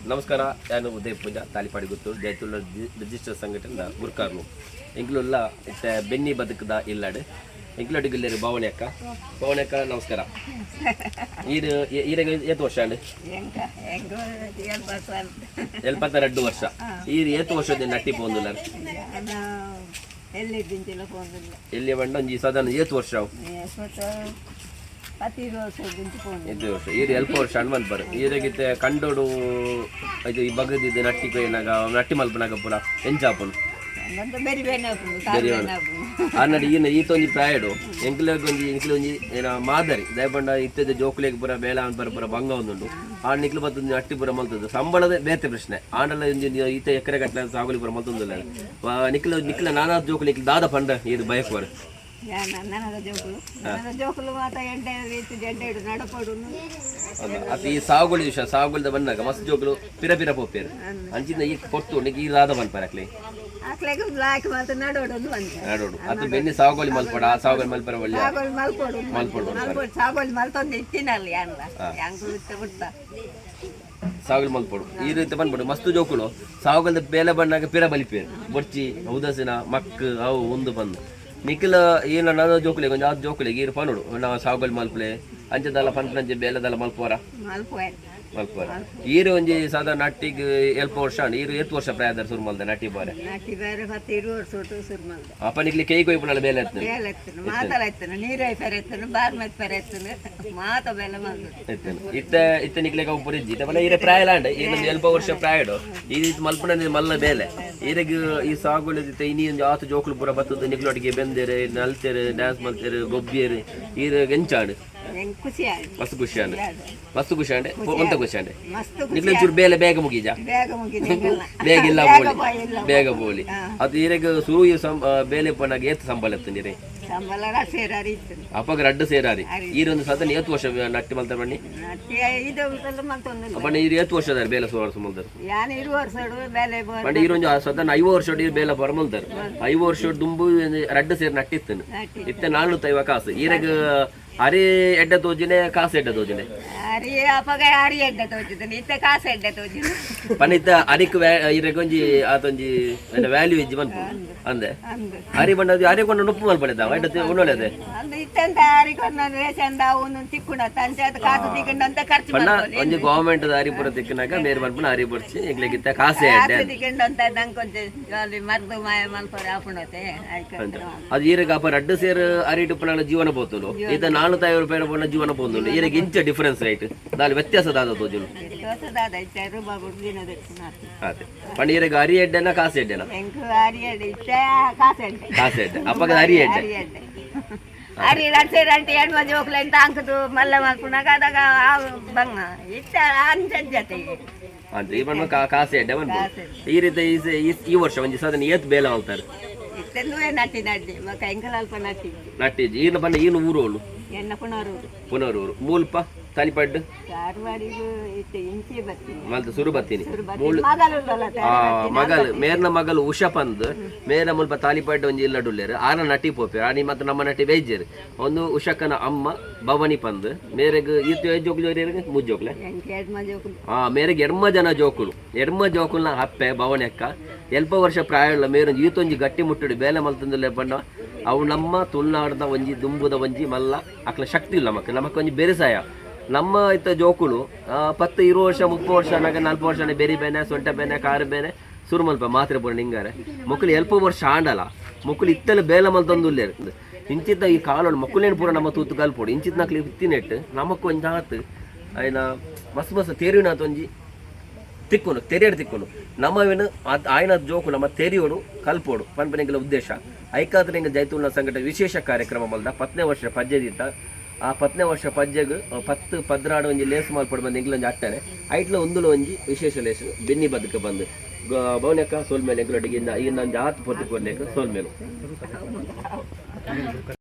ನಮಸ್ಕಾರ. ನಾನು ಉದಯ್ ಪೂಜಾ ತಾಲಿಪಾಡಿ ಗೊತ್ತು ಜೈತುಲ್ಲ ರಿಜಿಸ್ಟರ್ ಸಂಘಟನೆ ಗುರ್ಕಾರ್ನು ಎಂಗ್ಲುಲ್ಲ ಇತ್ತೆ ಬೆನ್ನಿ ಬದುಕದ ಇಲ್ಲಾಡು ಎಂಗ್ಲಡಿಗಿಲ್ಲೇರು ಭಾವನೆಯಕ್ಕ ನಮಸ್ಕಾರ. ಈರಿಗೆ ಏತು ವರ್ಷ ಅಂಡ್ 72 ವರ್ಷ. ಈರು ಏತು ವರ್ಷದ ನಟ್ಟಿ ಪೋಂದುಲ್ಲ ಎಲ್ಲಿ ಬಂಡ ಒಂಜಿ ಸಾಧಾರಣ ಏತು ವರ್ಷ 10 ವರ್ಷ ಈರು 12 ವರ್ಷ ಅಣ್ಣ ಮಲ್ಪರು ಈರಗಿತ್ತೆ ಕಂಡೋಡು ಇದು ಈ ಬಗದಿದ್ದು ನಟ್ಟಿ ಕೈನಾಗ ನಟ್ಟಿ ಮಲ್ಪನಾಗ ಪೂರ ಎಂಚಾಪನು ಅನ್ನಡಿ ಈತೊಂಜಿ ಪ್ರಾಯಡು ಎಂಕ್ಲೊಂಜಿ ಏನ ಮಾದರಿ ದಯಪಂಡ ಇತ್ತದ ಜೋಕ್ಲೆಗ್ ಪೂರ ಬೇಲ ಅಂತ ಪೂರ ಭಂಗ ಒಂದುಂಡು ಆ ನಿಕ್ಲು ಬತ್ತೊಂದು ಅಟ್ಟಿ ಪೂರ ಮಲ್ತದ್ದು ಸಂಬಳದ ಬೇತೆ ಪ್ರಶ್ನೆ ಆಂಡಲ ಈತ ಎಕರೆ ಗಟ್ಟಲೆ ಸಾಗುಲಿ ಪೂರ ಮಲ್ತೊಂದಿಲ್ಲ ನಿಕ್ಲ ನಾನಾ ಜೋಕ್ಲು ನಿಕ್ಲು ದಾದ ಪಂಡ ಇದು ಬಯಕುವರು ಈ ಸಾಗುಳಿ ವಿಷಯ ಸಾಗುಳ್ದ ಬಂದಾಗ ಮಸ್ತ್ ಜೋಕ್ಲು ಪಿರ ಪಿರ ಪೋಪೇರು ಅಂಚಿಂದ ಈ ಕೊಟ್ಟು ಈ ದಾದ ಪನ್ಪರ್ ನಡೋಡು ಅದು ಬೆನ್ನಿ ಸಾಗುಳಿ ಮಲ್ಪಡ ಆ ಸಾಗುಳಿ ಮಲ್ಪರ ಒಳ್ಳೆ ಸಾಗುಳಿ ಮಲ್ಪಡು ಈ ರೀತಿ ಬಂದ್ಬಿಡು ಮಸ್ತ್ ಜೋಕುಳು ಸಾಗುಲ್ದ ಬೇಲೆ ಬಣ್ಣಾಗ ಪಿರ ಬಲಿಪೇರು ಬೊಚ್ಚಿ ಉದಸಿನ ಮಕ್ ಅವು ಒಂದು ಬಂದು ನಿಖಿಲ ಏನು ನಾನು ಜೋಕುಲೆ ಕೊಂಚ ಆ ಜೋಕುಲೆಗೆ ಈರು ಪನುಡು ನಾವು ಸಾಗುಲ್ ಮಲ್ಪಲೆ ಅಂಚದಲ್ಲ ಪನ್ಪಂಚೆ ಬೇಲದಲ್ಲ ಮಲ್ಪೋರ ಈರು ಒಂಜಿ ಸಾಧಾರಣ ನಟ್ಟಿಗೆ 12 ವರ್ಷ ಈರು 8 ವರ್ಷ ಪ್ರಾಯದ ಸುರು ಮಲ್ದ ನಟ್ಟಿ ಬಾರೆ ಅಪ್ಪ ನಿಕ್ಲಿ ಕೈ ಕೊಯ್ ಪುನಲ್ಲ ಬೇಲೆ ಇತ್ತ ನಿಕ್ಲೆ ಪುರಿಜ್ಜಿ ಇತ್ತ ಈರೆ ಪ್ರಾಯ ಲಾಂಡ್ ಇನ್ನೊಂದು 12 ವರ್ಷ ಪ್ರಾಯಡು ಈ ಮಲ್ಪನ ಮಲ್ಲ ಬೇಲೆ ಈರೆಗೆ ಈ ಸಾಗುಳ ಇನಿ ಒಂದು ಆತು ಜೋಕುಲು ಪೂರ ಬತ್ತದ ನಿಕ್ಲೊಟ್ಟಿಗೆ ಬೆಂದೇರು ನಲ್ತೇರು ಡ್ಯಾನ್ಸ್ ಮಲ್ತೇರು ಗೊಬ್ಬಿಯರು ಈರು ಎಂಚಾಡು ಮಸ್ತ್ ಖುಷಿ ಅಂಡೆ ಒಂತ ಖುಷಿ ಅಂಡೆ ನಿಕ್ಲೆ ಚೂರು ಬೇಲೆ ಬೇಗ ಮುಗೀಜ ಬೇಗ ಇಲ್ಲ ಬೇಗ ಬೋಲಿ ಅದು ಈರೆಗೆ ಸುರು ಬೇಲೆ ಪಣ್ಣಾಗ ಏತ್ ಸಂಬಳ ಎತ್ತು ನೀರೇ ಅಪ್ಪಗ ರಡ್ಡು ಸೇರಾರಿ ಈರೊಂದು ಸಾಧಾರಣ 8 ವರ್ಷ ನಟ್ಟಿ ಮಲ್ತ ಬನ್ನಿ ಬಣ್ಣ ಈರು 8 ವರ್ಷದ ಬೇಲೆ ಸುಮಾರು ಸುಮಲ್ದರು ಬಣ್ಣ ಈರೊಂದು ಸಾಧಾರಣ 5 ವರ್ಷ ಬೇಲೆ ಪರ ಮಲ್ತಾರೆ 5 ವರ್ಷ ದುಂಬು ರಡ್ಡು ಸೇರಿ ನಟ್ಟಿತ್ತನು ಇತ್ತ 450 ಕಾಸು ಈರೆಗ ಅರಿ ಎಡ್ಡೆ ತೋಜಿನೆ ಕಾಸು ಎಡ್ಡೆ ತೋಜಿನೆ ಪನ್ನಿತ್ತ ಅರಿಕ್ ಇರಗೊಂಜಿ ಆತೊಂಜಿ ವ್ಯಾಲ್ಯೂ ಇಜ್ಜಿ ಬಂತು ಅಂದೆ ಅರಿ ಬಂಡದು ಅರಿ ಕೊಂಡು ನುಪ್ಪು ಮಲ್ಪಡಿದ್ದ ಎಡ್ಡೆ ಉಣ್ಣೊಳ್ಳೆದೆ ಒಂಜಿ ಗವರ್ಮೆಂಟ್ ಅರಿ ಪುರ ತಿಕ್ಕನಾಗ ಮೇರ್ ಮಲ್ಪನ ಅರಿ ಬರ್ಸಿ ಎಂಗ್ಲೆಗಿತ್ತ ಕಾಸೆ ಅದು ಈರಗ ಅಪ್ಪ ರಡ್ಡು ಸೇರು ಅರಿ ಟಿಪ್ಪನ ಜೀವನ ಪೋತುಲು ಈತ 450 ರೂಪಾಯಿ ಪೋನ ಜೀವನ ಪೋಂದುಂಡು ಈರಗ ಇಂಚ ಡಿಫರೆನ್ಸ್ ರೈಟ್ ದಾಲ್ ವ್ಯತ್ಯಾಸದಾದ ತೋಜುಲು ಅದೇ ಪಂಡ ಈರಗ ಅರಿ ಎಡ್ಡೆನ ಕಾಸೆ ಎಡ್ಡೆನ ಕಾಸೆ ಎಡ್ಡೆ ಅಪ್ಪಗ ಅರಿ ಎಡ್ಡೆ ಅರಿ ರಡ್ಸೆ ಎಣ್ಮ ಜೋಕ್ಲೆಂತ ಅಂಕದು ಮಲ್ಲ ಮಲ್ಪುನಾಗ ಅದಾಗ ಬಂಗ ಇತ್ತ ಅಂಜತೆಗೆ ಅಂದ್ರೆ ಈ ಬಣ್ಣ ಕಾಸೆ ಎಡ್ಡೆ ಬಂದು ಈ ರೀತಿ ಈ ವರ್ಷ ಒಂಜಿ ಸಾಧನೆ ಏತ್ ಬೇಲ ಹೋಗ್ತಾರೆ ನಟ್ಟಿ ಈನ ಬಣ್ಣ ಈನು ಊರೋಳು ಪುನರೂರು ಮೂಲ್ಪ ತಾಲಿಪಡ್ಡು ಮಲ್ತ ಸುರು ಬತ್ತೀನಿ ಮಗಲ್ ಮೇರ್ನ ಮಗಲು ಉಷಾ ಪಂದ್ ಮೇರ ಮುಲ್ಪ ತಾಲಿಪಡ್ಡು ಒಂಜಿ ಇಲ್ಲಡುಲ್ಲೇರು ಆನ ನಟಿ ಪೋಪೆ ಆನಿ ಮತ್ತು ನಮ್ಮ ನಟಿ ವೈದ್ಯರು ಒಂದು ಉಷಕ್ಕನ ಅಮ್ಮ ಭವನಿ ಪಂದ್ ಮೇರೆಗ್ ಈತ ಜೋಕು ಜೋರಿ ಮುಜ್ಜೋಕ್ಲೆ ಮೇರೆಗ್ ಎಡ್ಮ ಜೋಕುಲ್ನ ಅಪ್ಪೆ ಭವನಿ ಅಕ್ಕ 12 ವರ್ಷ ಪ್ರಾಯವುಳ್ಳ ಮೇರೊಂಜಿ ಈತೊಂಜಿ ಗಟ್ಟಿ ಮುಟ್ಟುಡು ಬೇಲೆ ಮಲ್ತಂದುಲ್ಲೆ ಬಣ್ಣ ಅವು ನಮ್ಮ ತುಳುನಾಡದ ಒಂಜಿ ದುಂಬುದ ಒಂಜಿ ಮಲ್ಲ ಅಕ್ಲ ಶಕ್ತಿ ಇಲ್ಲ ನಮಕೊಂಜಿ ಬೆರೆಸಾಯ ನಮ್ಮ ಇತ್ತ ಜೋಕುಳು 10 20 ವರ್ಷ 30 ವರ್ಷ ನಾಗ 40 ವರ್ಷ ಬೆರಿ ಬೇನೆ ಸೊಂಟ ಬೇನೆ ಕಾರು ಬೇನೆ ಸುರು ಮಲ್ಪ ಮಾತ್ರೆ ಪೂರ ನಿಂಗಾರೆ ಮಕ್ಕಳು 12 ವರ್ಷ ಆಂಡಲ ಮಕ್ಕಳು ಇತ್ತಲ್ಲಿ ಬೇಲೆ ಮಲ್ತಂದುಲ್ಲೆ ಇಂಚಿತ್ತ ಈ ಕಾಲೋಳು ಮಕ್ಕಳೇನು ಪೂರ ನಮ್ಮ ತೂತು ಕಲ್ಪೋಡು ಇಂಚಿತ್ ನಕ್ಲಿ ಇತ್ತಿನೆಟ್ಟು ನಮಕ್ಕೊಂಜಿ ಆತು ಆಯ್ನ ಮಸ್ತ್ ತೇರಿನಾತ್ ಒಂಜಿ ತಿಕ್ಕುನು ತೆರೆಯಡು ತಿಕ್ಕುನು ನಮ್ಮವೇನು ಆಯ್ನ ಜೋಕು ನಮ್ಮ ತೆರಿಯೋಡು ಕಲ್ಪೋಡು ಪನ್ಪನೆಂಗಿನ ಉದ್ದೇಶ ಐಕಾತ್ರ ಹಿಂಗೆ ಜೈತುಲ್ನ ಸಂಘಟನೆ ವಿಶೇಷ ಕಾರ್ಯಕ್ರಮ ಮಲ್ದ 10ನೇ ವರ್ಷ ಪದ್ಯದಿತ್ತ ಆ 10ನೇ ವರ್ಷ ಪದ್ಯಗ್ 10 ಪದ್ರಾಡು ಒಂಜಿ ಲೇಸ್ ಮಾಲ್ಪಡು ಬಂದು ಎಂಗ್ಲೊಂಜಿ ಅಟ್ಟನೆ ಐಟ್ಲ ಒಂದುಲು ಒಂಜಿ ವಿಶೇಷ ಲೇಸು ಬೆನ್ನಿ ಬದುಕ ಬಂದು ಭವನಕ್ಕ ಸೋಲ್ ಮೇಲೆ ಎಂಗ್ಲೊಟ್ಟಿಗೆ ಇನ್ನೊಂದು 10 ಪೊತ್ತು ಕೊಡ್ಲಿಕ್ಕೆ ಸೋಲ್ ಮೇಲು